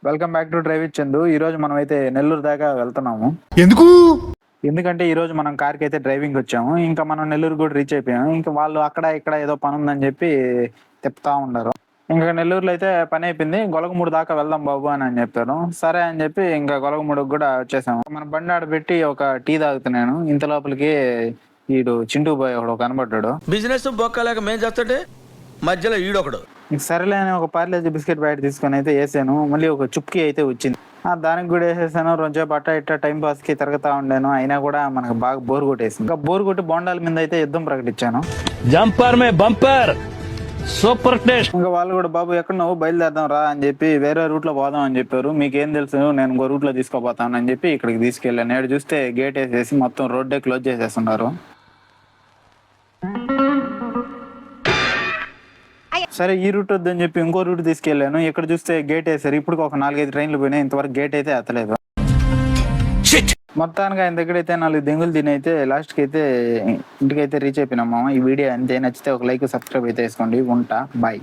Welcome back to drive with Chandu. ఈ రోజు మనం అయితే నెల్లూరు దాకా వెళ్తున్నాము. ఎందుకు? ఎందుకంటే ఈ రోజు మనం కార్కి అయితే డ్రైవింగ్ వచ్చాము. ఇంకా మనం నెల్లూరు కూడా రీచ్ అయిపోయాము. ఇంకా వాళ్ళు అక్కడ ఇక్కడ ఏదో పని ఉందని చెప్పి తిప్పుతా ఉన్నారు. ఇంకా నెల్లూరులో అయితే పని అయిపోయింది. గొలగమూడు దాకా వెళ్దాం బాబు అని చెప్పారు. సరే అని చెప్పి ఇంకా గొలగమూడుకు కూడా వచ్చేసాము. మన బండి ఆడ పెట్టి ఒక టీ తాగుతున్నాను. ఇంత లోపలికి ఈడు చింటూ బాయ్ ఒకడు కనబడ్డాడు. బిజినెస్ బొక్కలేక మేం చేస్తుంటే మధ్యలో ఈడొకడు. ఇంక సరేలే అని ఒక పార్లేజీ బిస్కెట్ ప్యాకెట్ తీసుకొని అయితే వేసాను. మళ్ళీ ఒక చుక్కి అయితే వచ్చింది. దానికి కూడా వేసేసాను. రోజేపు అట్ట ఇట్ట టైం పాస్ కి తిరుగుతా ఉండాను. అయినా కూడా మనకు బాగా బోర్ కొట్టేసింది. ఇంకా బోర్ కొట్టి బోండాల మీద అయితే యుద్ధం ప్రకటించాను. జంపర్ మే బంపర్ సూపర్ టేస్ట్. ఇంకా వాళ్ళు కూడా బాబు ఎక్కడ నువ్వు బయలుదేరదాం రా అని చెప్పి వేరే రూట్ లో పోదాం అని చెప్పారు. మీకేం తెలుసు, నేను ఇంకో రూట్ లో తీసుకోపోతాను అని చెప్పి ఇక్కడికి తీసుకెళ్ళాను. నేడు చూస్తే గేట్ వేసేసి మొత్తం రోడ్డే క్లోజ్ చేసేస్తున్నారు. సరే ఈ రూట్ వద్దని చెప్పి ఇంకో రూట్ తీసుకెళ్లాను. ఇక్కడ చూస్తే గేట్ వేసారు. ఇప్పుడు ఒక 4-5 ట్రైన్లు పోయినాయి. ఇంతవరకు గేట్ అయితే ఎత్తలేదు. మొత్తానికి ఆయన దగ్గర అయితే 4 దెంగులు తిని అయితే లాస్ట్ కి అయితే ఇంటికైతే రీచ్ అయిపోయినాం. ఈ వీడియో అంతే. నచ్చితే ఒక లైక్, సబ్స్క్రైబ్ అయితే వేసుకోండి. ఉంటా, బాయ్.